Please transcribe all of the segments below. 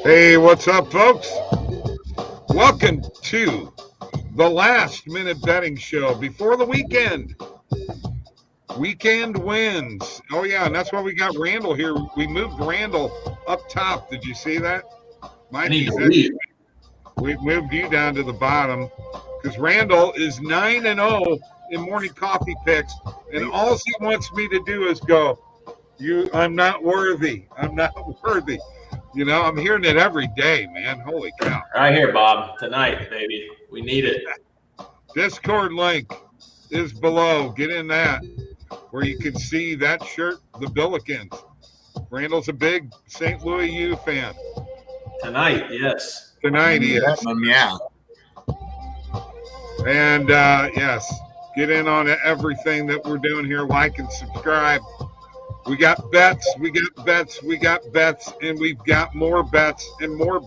Hey, what's up, folks? Welcome to the last minute betting show before the weekend. Weekend wins. Oh, yeah, and that's why we got Randall here. We moved Randall up top. Did you see that? I believe. We moved you down to the bottom because Randall is 9-0 in morning coffee picks, and all he wants me to do is go, I'm not worthy. I'm not worthy. You know, I'm hearing it every day, man. Holy cow. Right here, Bob. Tonight, baby. We need it. Discord link is below. Get in that where you can see that shirt, the Billikens. Randall's a big St. Louis U fan. Tonight, yes. Tonight he is. Yeah. And yes, get in on everything that we're doing here. Like and subscribe. We got bets, and we've got more bets and more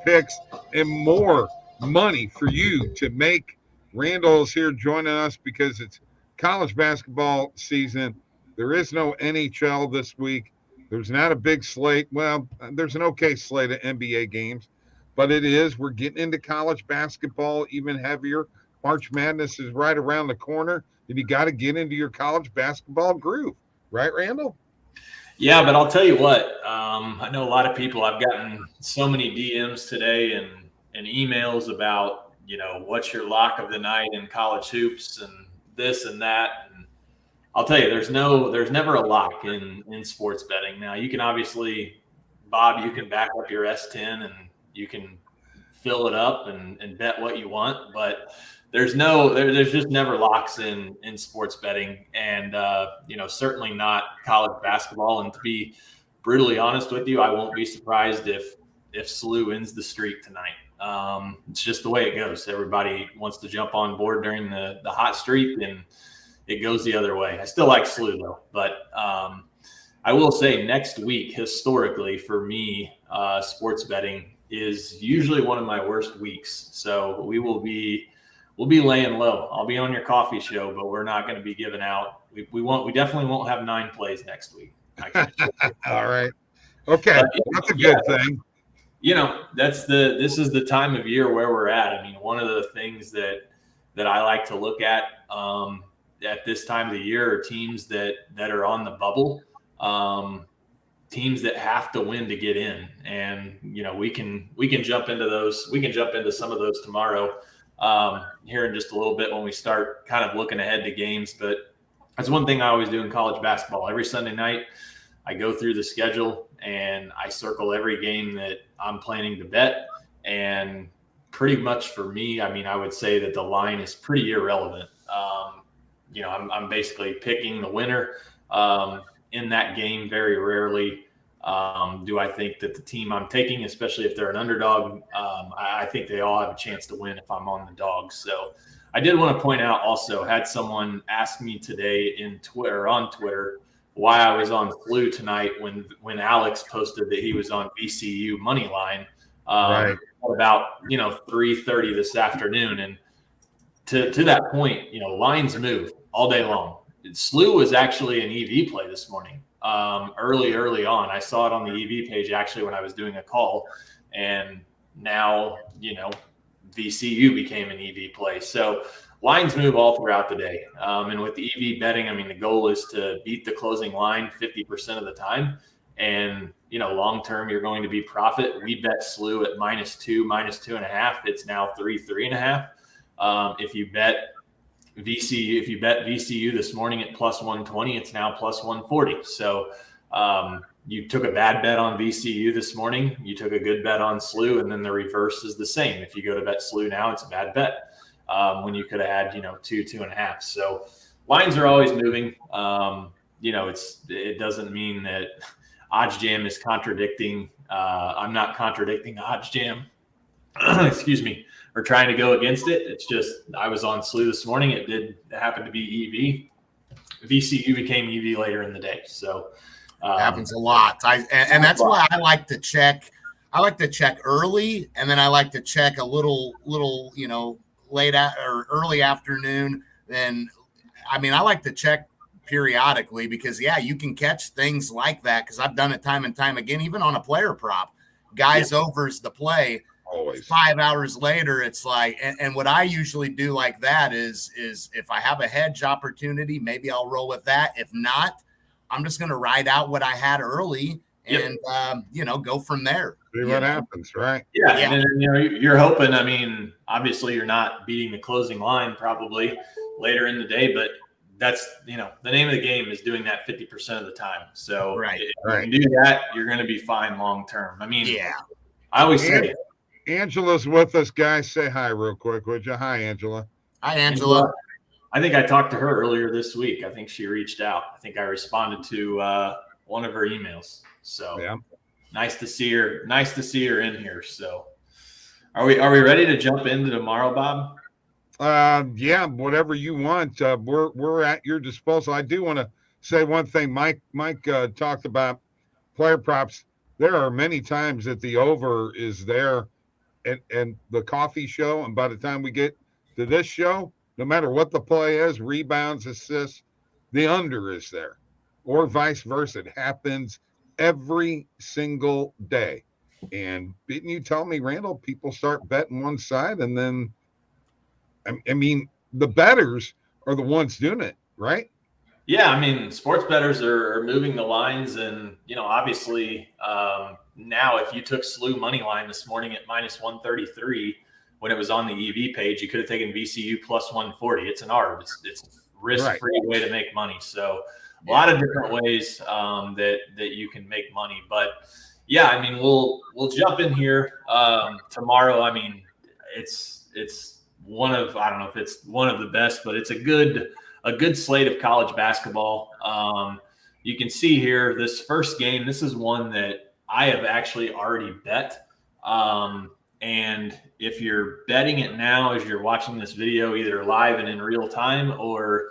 picks and more money for you to make. Randall's here joining us because it's college basketball season. There is no NHL this week. There's not a big slate. Well, there's an okay slate of NBA games, but we're getting into college basketball even heavier. March Madness is right around the corner, and you got to get into your college basketball groove. Right, Randall? Yeah, but I'll tell you what. I know a lot of people. I've gotten so many DMs today and emails about, what's your lock of the night in college hoops and this and that. And I'll tell you, there's never a lock in sports betting. Now, you can obviously, Bob, you can back up your S10 and you can fill it up and bet what you want, but there's just never locks in sports betting, and certainly not college basketball. And to be brutally honest with you, I won't be surprised if SLU wins the streak tonight. It's just the way it goes. Everybody wants to jump on board during the hot streak, and it goes the other way. I still like SLU though, but I will say next week, historically for me, sports betting is usually one of my worst weeks. So we'll be laying low. I'll be on your coffee show, but we're not going to be giving out. We definitely won't have 9 plays next week. All right. Okay. But, that's a good thing. This is the time of year where we're at. I mean, one of the things that I like to look at this time of the year are teams that are on the bubble, teams that have to win to get in. And, we can jump into those. We can jump into some of those tomorrow. Here in just a little bit when we start kind of looking ahead to games. But that's one thing I always do in college basketball. Every Sunday night, I go through the schedule and I circle every game that I'm planning to bet. And pretty much for me, I mean, I would say that the line is pretty irrelevant. I'm basically picking the winner in that game. Very rarely do I think that the team I'm taking, especially if they're an underdog, I think they all have a chance to win if I'm on the dogs. So I did want to point out also, had someone ask me today on Twitter why I was on SLU tonight when Alex posted that he was on VCU money line right. About 3:30 this afternoon. And to that point, lines move all day long. SLU was actually an EV play this morning. Early on. I saw it on the EV page actually when I was doing a call, and now, VCU became an EV play. So lines move all throughout the day. And with the EV betting, I mean, the goal is to beat the closing line 50% of the time. And, long-term, you're going to be profit. We bet SLU at -2, -2.5. It's now 3.5. If you bet VCU this morning at +120, it's now +140. So you took a bad bet on VCU this morning. You took a good bet on SLU, and then the reverse is the same. If you go to bet SLU now, it's a bad bet when you could have had 2.5. So lines are always moving. It doesn't mean that OddsJam is contradicting. I'm not contradicting OddsJam. Excuse me. Or trying to go against it. It's just I was on SLU this morning. It happened to be EV. VCU became EV later in the day. So happens a lot. And that's why I like to check. I like to check early, and then I like to check a little late or early afternoon. Then I like to check periodically because you can catch things like that because I've done it time and time again, even on a player prop. guys overs the play. Always. 5 hours later, it's like, and what I usually do like that is if I have a hedge opportunity, maybe I'll roll with that. If not, I'm just going to ride out what I had early and, go from there. See what happens, right? Yeah. And you're hoping, I mean, obviously you're not beating the closing line probably later in the day, but that's, the name of the game is doing that 50% of the time. So if you can do that, you're going to be fine long-term. I mean, I always say, Angela's with us, guys. Say hi real quick, would you? Hi, Angela. Hi, Angela. I think I talked to her earlier this week. I think she reached out. I think I responded to one of her emails. So nice to see her. Nice to see her in here. So are we ready to jump into tomorrow, Bob? Yeah, whatever you want. We're at your disposal. I do want to say one thing. Mike talked about player props. There are many times that the over is there and the coffee show, and by the time we get to this show, no matter what the play is, rebounds, assists, the under is there, or vice versa. It happens every single day. And didn't you tell me, Randall, people start betting one side, and then, I mean, the bettors are the ones doing it, right? Yeah, I mean, sports bettors are moving the lines, and obviously, now if you took SLU money line this morning at -133 when it was on the EV page, you could have taken VCU plus 140. It's an ARB. It's a risk-free way to make money. So a lot of different ways that you can make money. But yeah, I mean, we'll jump in here tomorrow. I mean, it's one of, I don't know if it's one of the best, but it's a good slate of college basketball. You can see here this first game. This is one that I have actually already bet. And if you're betting it now as you're watching this video, either live and in real time, or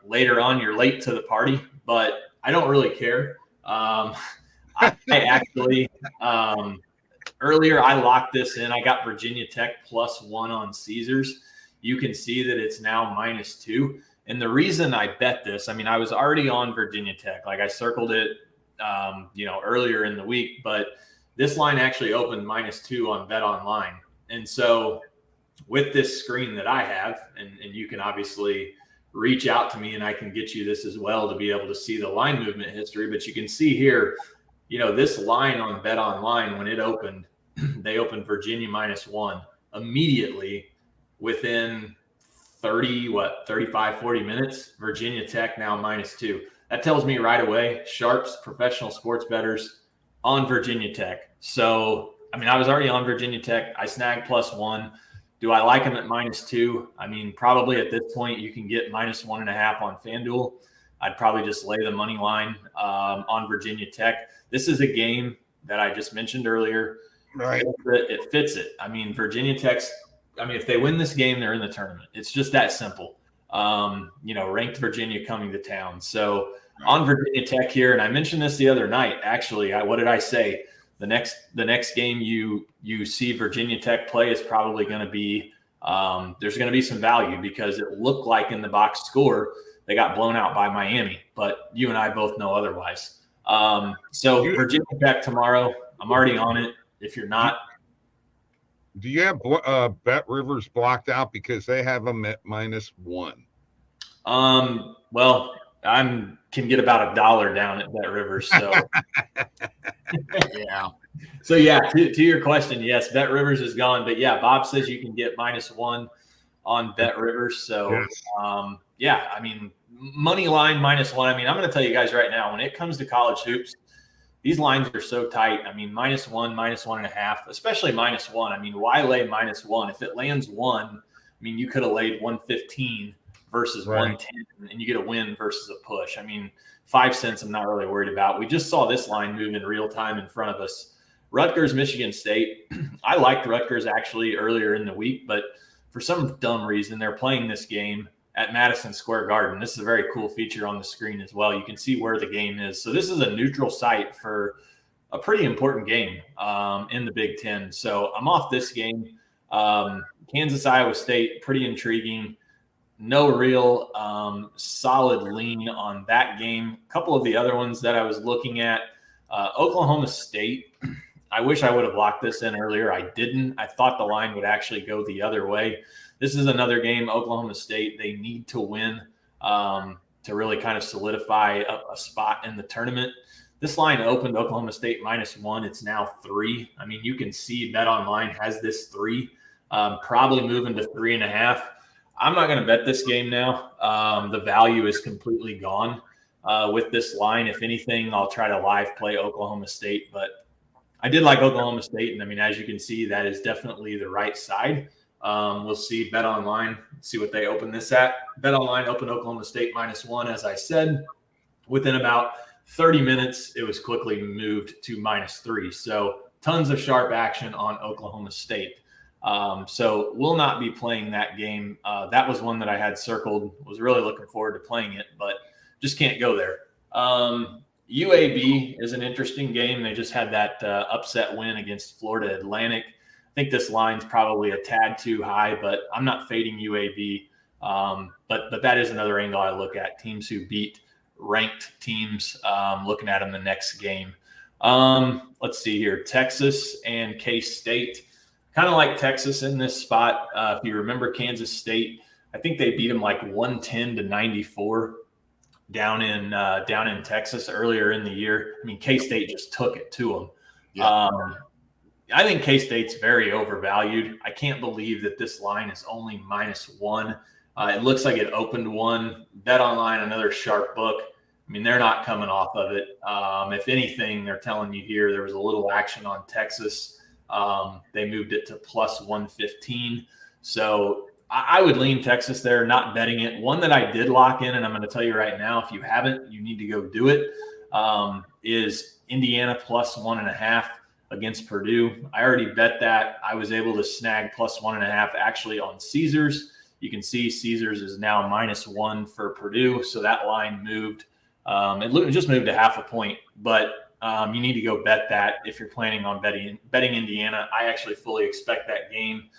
later on, you're late to the party, but I don't really care. I actually, earlier I locked this in. I got Virginia Tech +1 on Caesars. You can see that it's now -2. And the reason I bet this, I mean, I was already on Virginia Tech. Like I circled it, earlier in the week, but this line actually opened -2 on Bet Online. And so with this screen that I have, and you can obviously reach out to me and I can get you this as well to be able to see the line movement history. But you can see here, this line on Bet Online, when it opened, they opened Virginia -1 immediately within 35, 40 minutes. Virginia Tech now -2. That tells me right away, sharps, professional sports bettors on Virginia Tech. So, I mean, I was already on Virginia Tech. I snagged +1. Do I like them at -2? I mean, probably at this point, you can get -1.5 on FanDuel. I'd probably just lay the money line on Virginia Tech. This is a game that I just mentioned earlier. Right. It fits it. I mean, Virginia Tech's, if they win this game, they're in the tournament. It's just that simple. Ranked Virginia coming to town. So on Virginia Tech here, and I mentioned this the other night, actually, what did I say? The next game you see Virginia Tech play is probably going to be, there's going to be some value because it looked like in the box score, they got blown out by Miami, but you and I both know otherwise. So Virginia Tech tomorrow, I'm already on it. If you're not, do you have Bet Rivers blocked out because they have them at -1? Well, I can get about $1 down at Bet Rivers. So yeah. So yeah, to your question, yes, Bet Rivers is gone, but yeah, Bob says you can get -1 on Bet Rivers. So yes. Yeah, I mean, money line -1. I mean, I'm going to tell you guys right now, when it comes to college hoops, these lines are so tight. I mean, -1, -1.5, especially -1. I mean, why lay -1? If it lands 1, I mean, you could have laid 115 versus 110, and you get a win versus a push. I mean, 5 cents I'm not really worried about. We just saw this line move in real time in front of us. Rutgers, Michigan State. I liked Rutgers actually earlier in the week, but for some dumb reason, they're playing this game at Madison Square Garden. This is a very cool feature on the screen as well. You can see where the game is. So this is a neutral site for a pretty important game in the Big Ten. So I'm off this game. Kansas, Iowa State, pretty intriguing. No real solid lean on that game. A couple of the other ones that I was looking at, Oklahoma State. I wish I would have locked this in earlier. I didn't. I thought the line would actually go the other way. This is another game, Oklahoma State. They need to win to really kind of solidify a spot in the tournament. This line opened Oklahoma State -1. It's now 3. I mean, you can see BetOnline has this 3, probably moving to 3.5. I'm not going to bet this game now. The value is completely gone with this line. If anything, I'll try to live play Oklahoma State, but I did like Oklahoma State. And I mean, as you can see, that is definitely the right side. We'll see BetOnline, see what they open this at. BetOnline opened Oklahoma State -1, as I said. Within about 30 minutes, it was quickly moved to -3. So tons of sharp action on Oklahoma State. So we'll not be playing that game. That was one that I had circled. Was really looking forward to playing it, but just can't go there. UAB is an interesting game. They just had that upset win against Florida Atlantic. I think this line's probably a tad too high, but I'm not fading UAB. But that is another angle I look at. Teams who beat ranked teams, looking at them the next game. Let's see here. Texas and K-State. Kind of like Texas in this spot. If you remember Kansas State, I think they beat them like 110-94 down in Texas earlier in the year. I mean, K-State just took it to them. Yeah. I think K-State's very overvalued. I can't believe that this line is only -1. It looks like it opened 1. BetOnline, another sharp book. I mean, they're not coming off of it. If anything, they're telling you here there was a little action on Texas. They moved it to +115. So I would lean Texas there, not betting it. One that I did lock in, and I'm going to tell you right now, if you haven't, you need to go do it, is Indiana +1.5 against Purdue. I already bet that. I was able to snag +1.5 actually on Caesars. You can see Caesars is now -1 for Purdue. So that line moved. It just moved a half a point, but you need to go bet that if you're planning on betting Indiana. I actually fully expect that game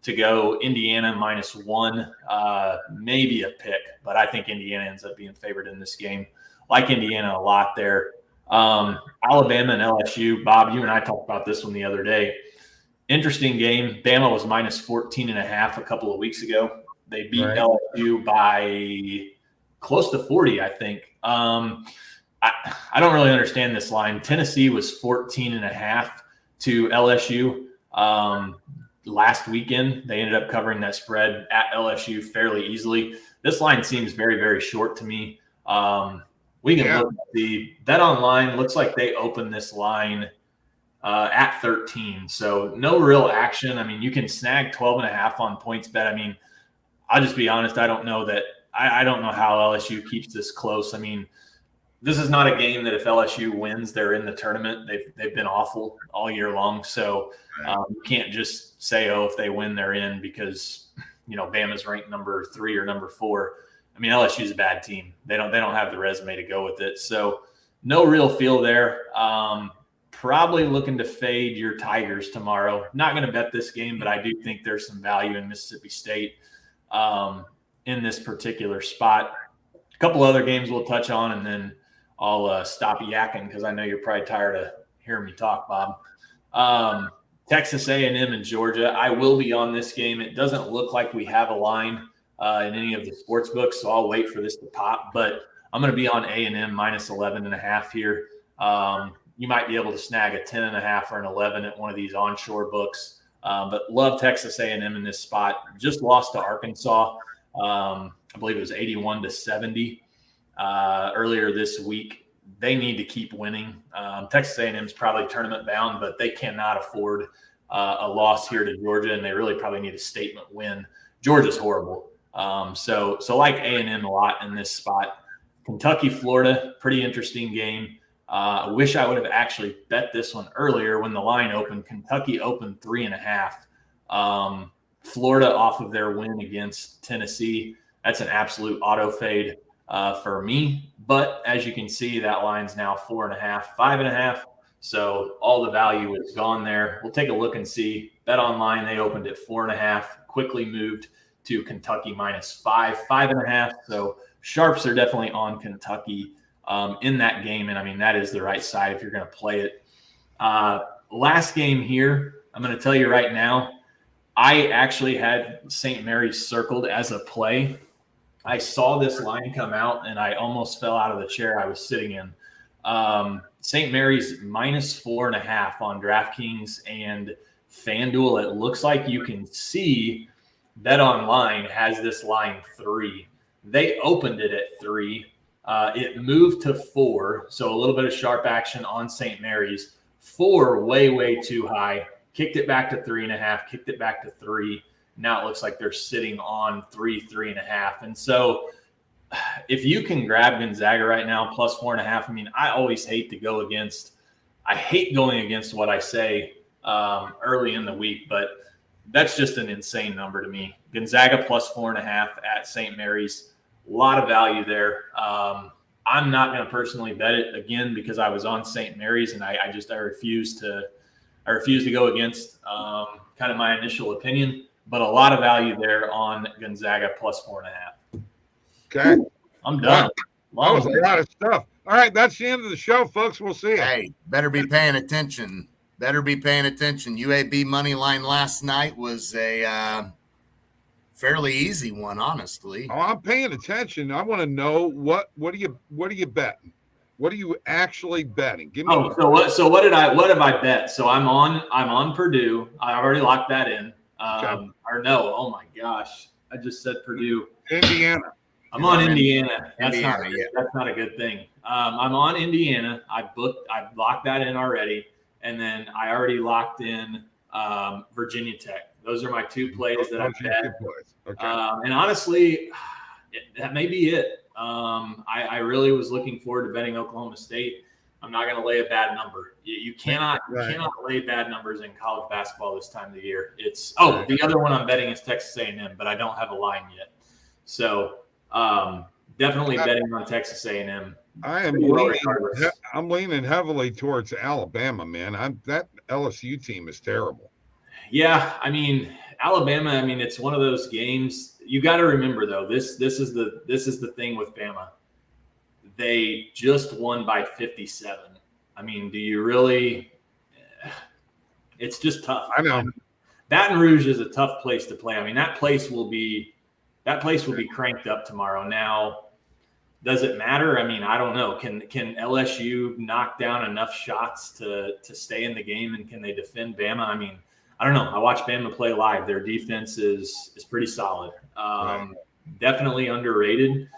to go Indiana -1, maybe a pick, but I think Indiana ends up being favored in this game. Like Indiana a lot there. Alabama and LSU. Bob, you and I talked about this one the other day. Interesting game. Bama was -14.5 a couple of weeks ago. They beat LSU by close to 40, I think. I don't really understand this line. Tennessee was 14.5 to LSU last weekend. They ended up covering that spread at LSU fairly easily. This line seems very, very short to me. We can look at the BetOnline. Looks like they opened this line at 13. So no real action. I mean, you can snag 12.5 on PointsBet. I mean, I'll just be honest. I don't know that. I don't know how LSU keeps this close. I mean, this is not a game that if LSU wins, they're in the tournament. They've been awful all year long. So you can't just say, oh, if they win, they're in because, you know, Bama's ranked number 3 or number 4. I mean, LSU's a bad team. They don't have the resume to go with it. So no real feel there. Probably looking to fade your Tigers tomorrow. Not going to bet this game, but I do think there's some value in Mississippi State in this particular spot. A couple other games we'll touch on, and then I'll stop yakking because I know you're probably tired of hearing me talk, Bob. Texas A&M and Georgia. I will be on this game. It doesn't look like we have a line in any of the sports books, so I'll wait for this to pop. But I'm going to be on A&M -11.5 here. You might be able to snag a 10.5 or an 11 at one of these onshore books. But love Texas A&M in this spot. Just lost to Arkansas. I believe it was 81-70 earlier this week. They need to keep winning. Texas A&M is probably tournament bound, but they cannot afford a loss here to Georgia, and they really probably need a statement win. Georgia's horrible. So like A&M a lot in this spot. Kentucky, Florida, pretty interesting game. I wish I would have actually bet this one earlier when the line opened. Kentucky opened 3.5. Florida off of their win against Tennessee. That's an absolute auto fade for me. But as you can see, that line's now 4.5, 5.5. So all the value is gone there. We'll take a look and see. BetOnline, they opened at 4.5, quickly moved to Kentucky -5, 5.5. So sharps are definitely on Kentucky in that game. And I mean, that is the right side if you're going to play it. last game here, I'm going to tell you right now, I actually had St. Mary's circled as a play. I saw this line come out, and I almost fell out of the chair I was sitting in. St. Mary's -4.5 on DraftKings and FanDuel. It looks like you can see Bet Online has this line 3. They opened it at 3. It moved to 4, so a little bit of sharp action on St. Mary's. 4, way too high. Kicked it back to 3.5, kicked it back to 3. Now it looks like they're sitting on 3.5. And so if you can grab Gonzaga right now, +4.5, I mean, I always hate to go against – I hate going against what I say early in the week, but that's just an insane number to me. Gonzaga +4.5 at St. Mary's. A lot of value there. I'm not going to personally bet it again because I was on St. Mary's, and I refuse to go against kind of my initial opinion. But a lot of value there on Gonzaga +4.5. Okay, I'm done. That was a lot of stuff. All right, that's the end of the show, folks. We'll see you. Hey, better be paying attention. UAB money line last night was a fairly easy one, honestly. Oh, I'm paying attention. I want to know what are you betting? What are you actually betting? Give me. So what have I bet? So I'm on Purdue. I already locked that in. Okay. Or no, oh my gosh, I just said Purdue. Indiana. I'm on Indiana. That's Indiana, not a good thing. I'm on Indiana. I locked that in already, and then I already locked in Virginia Tech. Those are my 2 plays that I bet. Okay. And honestly, that may be it. I really was looking forward to betting Oklahoma State. I'm not going to lay a bad number. You cannot lay bad numbers in college basketball this time of the year. The other one I'm betting is Texas A&M, but I don't have a line yet. So definitely betting on Texas A&M. I'm leaning heavily towards Alabama, man. That LSU team is terrible. Yeah, I mean Alabama. I mean it's one of those games. You got to remember though. This is the thing with Bama. They just won by 57. I mean, do you really? It's just tough. I know. Baton Rouge is a tough place to play. I mean, that place will be cranked up tomorrow. Now, does it matter? I mean, I don't know. Can LSU knock down enough shots to stay in the game, and can they defend Bama? I mean, I don't know. I watched Bama play live. Their defense is pretty solid. Definitely underrated.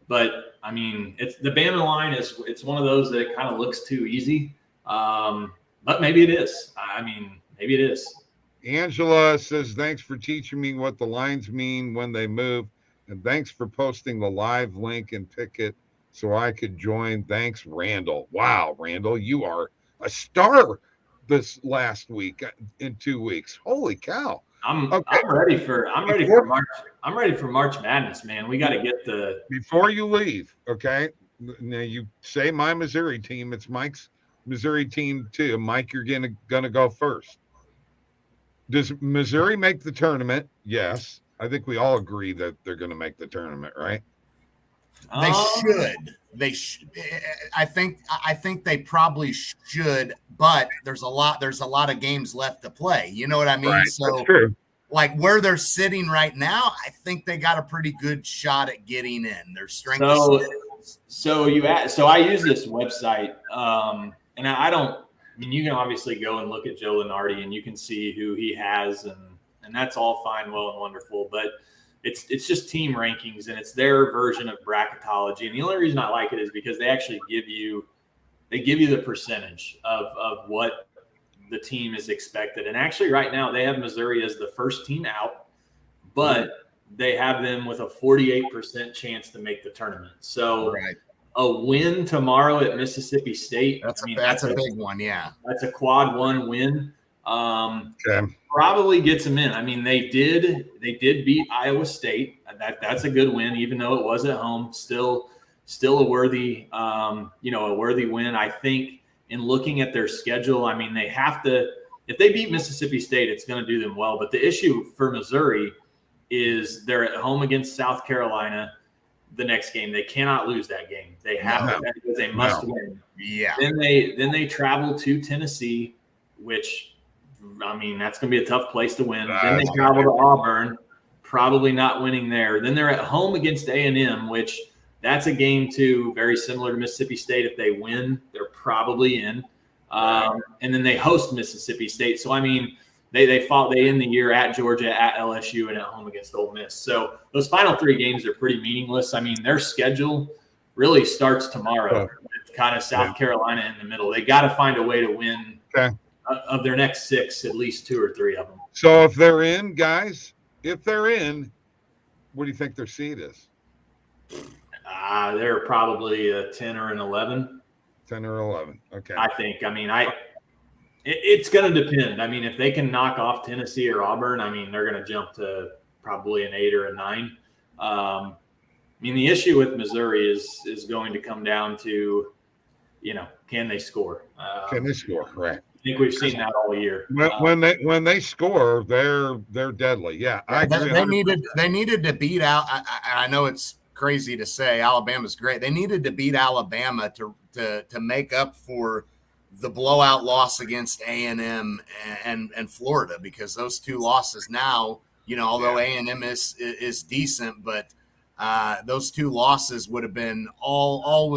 But I mean, it's the Bama line it's one of those that kind of looks too easy. But maybe it is. I mean, maybe it is. Angela says, thanks for teaching me what the lines mean when they move. And thanks for posting the live link and ticket so I could join. Thanks, Randall. Wow, Randall, you are a star this last week in 2 weeks. Holy cow. I'm ready for March. I'm ready for March Madness, man. We got to get before you leave. Okay. Now you say my Missouri team. It's Mike's Missouri team too. Mike, you're gonna go first. Does Missouri make the tournament? Yes. I think we all agree that they're going to make the tournament, right? They should. I think they probably should, but there's a lot of games left to play. You know what I mean? Right. So, that's true. Like where they're sitting right now, I think they got a pretty good shot at getting in. Their strength. So I use this website, and I don't. I mean, you can obviously go and look at Joe Lunardi, and you can see who he has, and that's all fine, well, and wonderful. But it's just team rankings, and it's their version of bracketology. And the only reason I like it is because they actually give you the percentage of what the team is expected. And actually, right now they have Missouri as the first team out, but they have them with a 48% chance to make the tournament. So. Right. A win tomorrow at Mississippi State. That's a big one, yeah. That's a quad 1 win. Probably gets them in. I mean, they did beat Iowa State. That's a good win, even though it was at home. Still a worthy, a worthy win. I think in looking at their schedule, I mean, they have to. If they beat Mississippi State, it's going to do them well. But the issue for Missouri is they're at home against South Carolina. The next game, they cannot lose that game. They have to. That is a must win. Yeah. Then they travel to Tennessee, which, I mean, that's going to be a tough place to win. Then they travel to Auburn, probably not winning there. Then they're at home against A&M, which that's a game, too, very similar to Mississippi State. If they win, they're probably in. And then they host Mississippi State. So, I mean, they end the year at Georgia, at LSU, and at home against Ole Miss. So those final 3 games are pretty meaningless. I mean, their schedule really starts tomorrow with kind of South Carolina in the middle. They got to find a way to win of their next 6, at least 2 or 3 of them. So if they're in, guys, what do you think their seed is? They're probably a 10 or an 11. 10 or 11. Okay. I think. I mean, it's going to depend. I mean, if they can knock off Tennessee or Auburn, I mean, they're going to jump to probably an 8 or a 9. I mean, the issue with Missouri is going to come down to, can they score? Can they score? Right. I think we've seen that all year. When they score, they're deadly. Yeah, I agree. They needed to beat out. I know it's crazy to say Alabama's great. They needed to beat Alabama to make up for the blowout loss against A&M and Florida, because those 2 losses now, although A&M is decent, but those 2 losses would have been all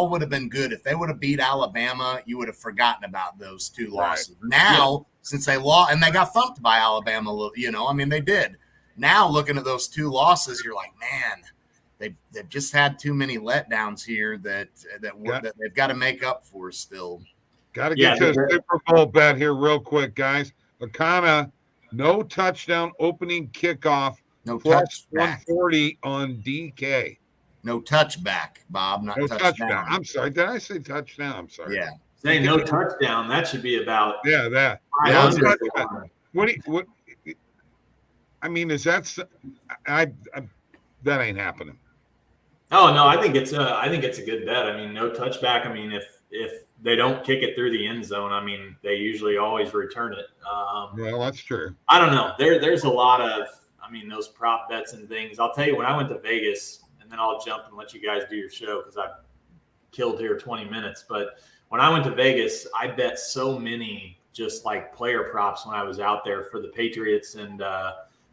would have been good. If they would have beat Alabama, you would have forgotten about those 2 losses. Right. Now, since they lost and they got thumped by Alabama, I mean, they did. Now looking at those 2 losses, you're like, man, they've just had too many letdowns here that they've got to make up for still. Got to get to a Super Bowl bet here real quick, guys. Akana, no touchdown opening kickoff. No plus touchback. 140 on DK. No touchback, Bob. Not no touchdown. I'm sorry. Did I say touchdown? I'm sorry. Yeah. Saying no touchdown, that should be about that. What I mean, is that that ain't happening. Oh no, I think it's a good bet. I mean, no touchback. I mean, if they don't kick it through the end zone, I mean, they usually always return it. Well, that's true. I don't know. There's a lot of, I mean, those prop bets and things. I'll tell you, when I went to Vegas, and then I'll jump and let you guys do your show because I've killed here 20 minutes. But when I went to Vegas, I bet so many just like player props when I was out there for the Patriots and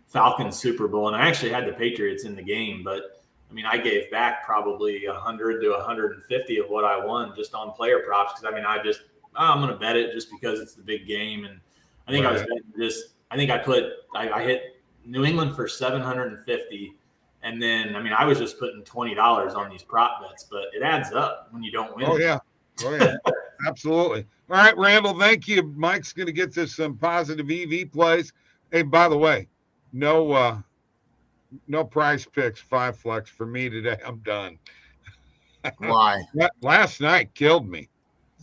Falcons Super Bowl. And I actually had the Patriots in the game, but I mean, I gave back probably 100 to 150 of what I won just on player props. Because I mean, I'm going to bet it just because it's the big game. And I think I was betting I hit New England for 750. And then, I mean, I was just putting $20 on these prop bets, but it adds up when you don't win. Oh yeah. Absolutely. All right, Randall, thank you. Mike's going to get to some positive EV plays. Hey, by the way, no prize picks, 5 flex for me today. I'm done. Why? Last night killed me.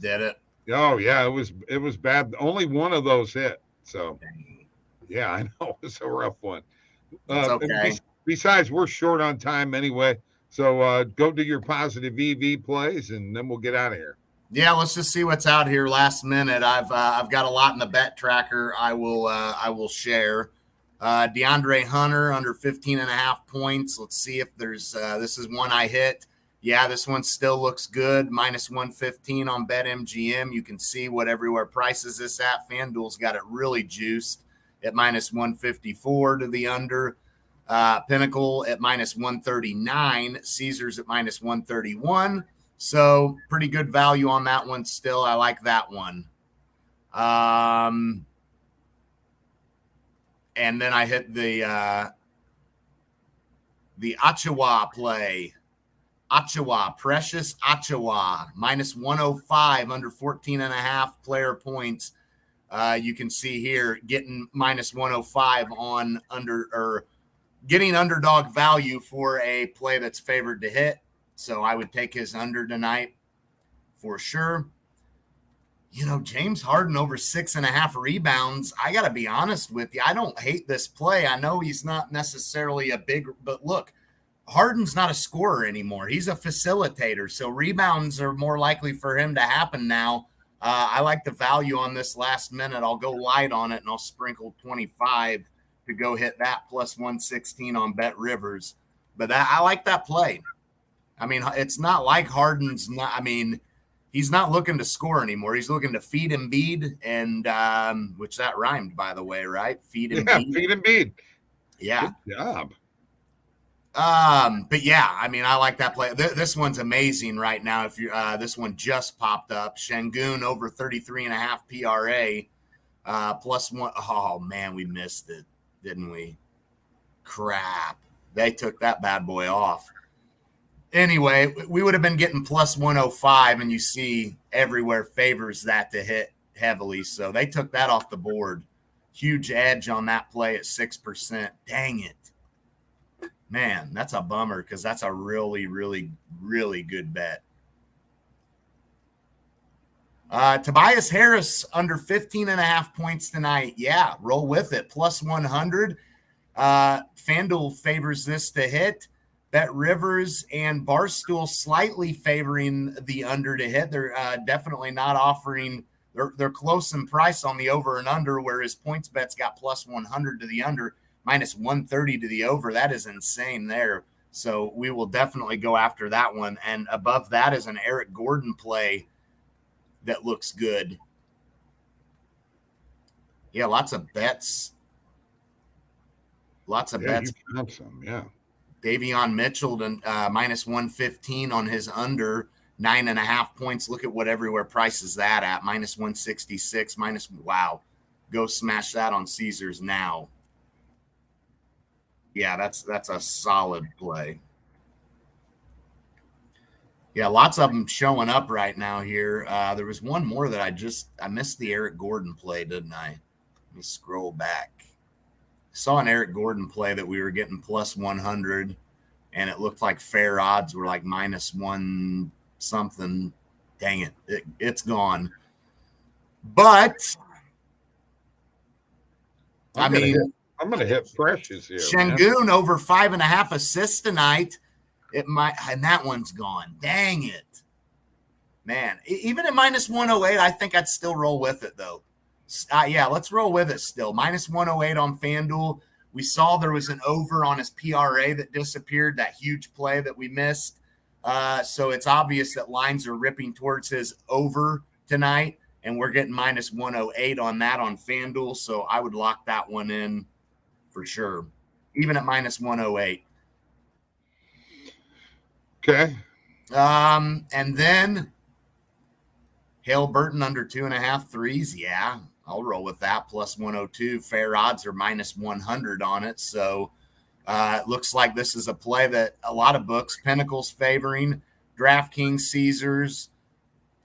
Did it? Oh yeah, it was bad. Only one of those hit. So yeah, I know it was a rough one. It's okay. Besides, we're short on time anyway. So go do your positive EV plays, and then we'll get out of here. Yeah, let's just see what's out here last minute. I've got a lot in the bet tracker. I will share. DeAndre Hunter under 15.5 points. Let's see if there's this is one I hit. Yeah, this one still looks good. Minus 115 on BetMGM. You can see what everywhere prices this at. FanDuel's got it really juiced at minus 154 to the under. Pinnacle at minus 139. Caesars at minus 131. So pretty good value on that one still. I like that one. And then I hit the Ottawa play. Ottawa, Precious Ottawa, minus 105 under 14.5 player points. You can see here getting minus 105 on getting underdog value for a play that's favored to hit. So I would take his under tonight for sure. James Harden over 6.5 rebounds. I got to be honest with you. I don't hate this play. I know he's not necessarily but look, Harden's not a scorer anymore. He's a facilitator. So rebounds are more likely for him to happen now. I like the value on this last minute. I'll go light on it and I'll sprinkle 25 to go hit that plus 116 on Bet Rivers. But I like that play. I mean, it's not like Harden's not. I mean, he's not looking to score anymore. He's looking to feed Embiid, and which that rhymed, by the way, right? Feed Embiid. Feed Embiid. Yeah. Good job. But yeah, I mean, I like that play. This one's amazing right now. If you, this one just popped up. Şengün over 33.5 PRA, +1. Oh man, we missed it, didn't we? Crap. They took that bad boy off. Anyway, we would have been getting +105, and you see everywhere favors that to hit heavily. So they took that off the board. Huge edge on that play at 6%. Dang it. Man, that's a bummer because that's a really, really, really good bet. Tobias Harris under 15.5 points tonight. Yeah, roll with it. +100. FanDuel favors this to hit. Bet Rivers and Barstool slightly favoring the under to hit. They're definitely not offering. They're close in price on the over and under, whereas PointsBet's got +100 to the under, -130 to the over. That is insane there. So we will definitely go after that one. And above that is an Eric Gordon play that looks good. Yeah, lots of bets. Lots of bets. You found some, yeah. Davion Mitchell to -115 on his under 9.5 points. Look at what everywhere prices that at -166. Wow. Go smash that on Caesars now. Yeah, that's a solid play. Yeah, lots of them showing up right now here. There was one more that I missed the Eric Gordon play, didn't I? Let me scroll back. Saw an Eric Gordon play that we were getting +100, and it looked like fair odds were like -1 something. Dang it, it's gone. But I'm gonna hit Precious here. Şengün over 5.5 assists tonight. It might, and that one's gone. Dang it, man! Even at -108, I think I'd still roll with it though. Yeah, let's roll with it still. -108 on FanDuel. We saw there was an over on his PRA that disappeared, that huge play that we missed. So it's obvious that lines are ripping towards his over tonight, and we're getting -108 on that on FanDuel. So I would lock that one in for sure, even at -108. Okay. And then Hale-Burton under 2.5 threes. Yeah, I'll roll with that. +102. Fair odds are -100 on it. So it looks like this is a play that a lot of books, Pinnacle's favoring, DraftKings, Caesars,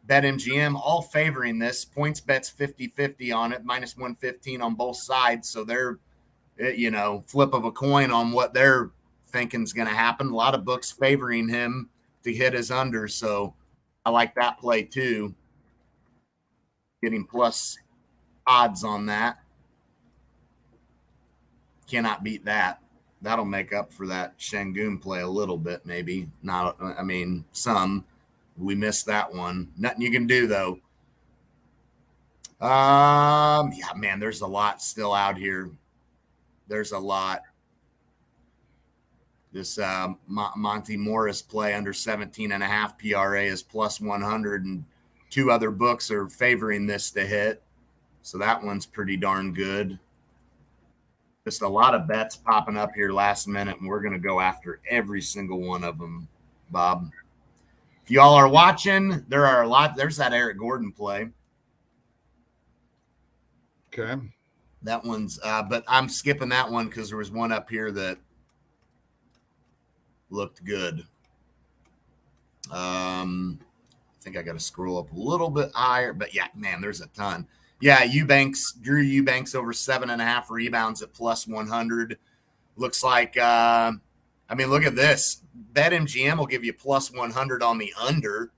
BetMGM, all favoring this. PointsBet's 50-50 on it, -115 on both sides. So they're, flip of a coin on what they're thinking is going to happen. A lot of books favoring him to hit his under. So I like that play too. Getting plus odds on that. Cannot beat that. That'll make up for that Şengün play a little bit, maybe. Not, some. We missed that one. Nothing you can do, though. Yeah, man, there's a lot still out here. There's a lot. This Monty Morris play under 17.5 PRA is +100, and 2 other books are favoring this to hit. So that one's pretty darn good. Just a lot of bets popping up here last minute, and we're going to go after every single one of them, Bob. If y'all are watching, there are a lot. There's that Eric Gordon play. Okay. That one's, but I'm skipping that one because there was one up here that looked good. I think I got to scroll up a little bit higher, but yeah, man, there's a ton. Yeah, Drew Eubanks over 7.5 rebounds at +100. Looks like, look at this. BetMGM will give you +100 on the under.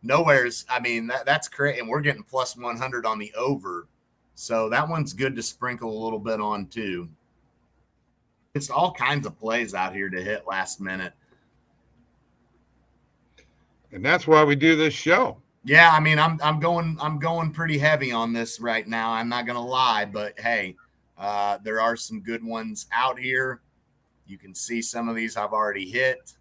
Nowhere's, that's great. And we're getting +100 on the over. So that one's good to sprinkle a little bit on too. It's all kinds of plays out here to hit last minute. And that's why we do this show. Yeah, I'm going pretty heavy on this right now. I'm not gonna lie, but hey, there are some good ones out here. You can see some of these I've already hit.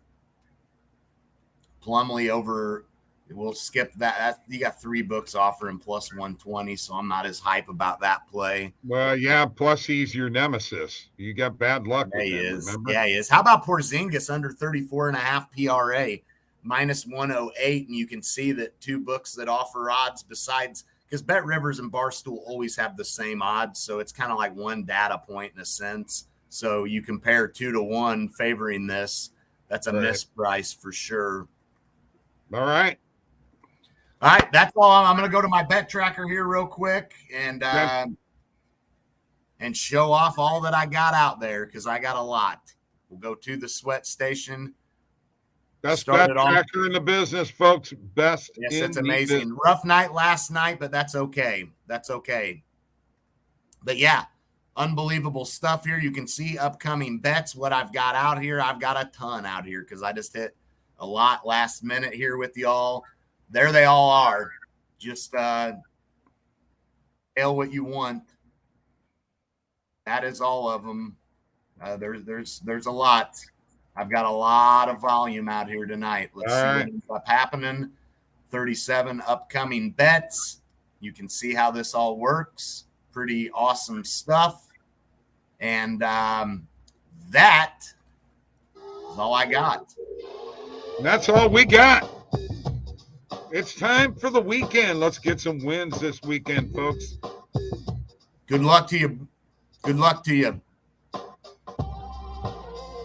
Plumlee over we'll skip that. You got 3 books offering plus 120, so I'm not as hype about that play. Well, yeah, plus he's your nemesis. You got bad luck with him, remember? Yeah, he is. How about Porzingis under 34.5 PRA, minus 108? And you can see that 2 books that offer odds besides, because Bet Rivers and Barstool always have the same odds, so it's kind of like one data point in a sense. So you compare 2 to 1 favoring this. That's a misprice for sure. All right. All right, that's all. I'm going to go to my bet tracker here real quick and show off all that I got out there because I got a lot. We'll go to the sweat station. Best bet tracker in the business, folks. Best. Yes, it's amazing. Rough night last night, but that's okay. That's okay. But yeah, unbelievable stuff here. You can see upcoming bets, what I've got out here. I've got a ton out here because I just hit a lot last minute here with y'all. There they all are. Just hail what you want. That is all of them. There's a lot. I've got a lot of volume out here tonight. Let's see what ends up happening. 37 upcoming bets. You can see how this all works. Pretty awesome stuff. And that is all I got. That's all we got. It's time for the weekend. Let's get some wins this weekend, folks. Good luck to you. Good luck to you.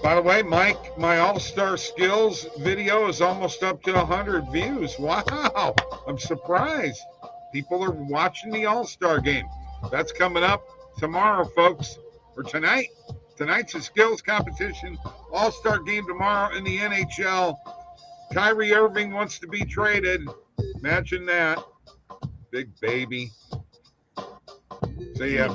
By the way, Mike, my All-Star Skills video is almost up to 100 views. Wow. I'm surprised. People are watching the All-Star game. That's coming up tomorrow, folks, or tonight. Tonight's a skills competition. All-Star game tomorrow in the NHL. Kyrie Irving wants to be traded. Imagine that. Big baby. See ya.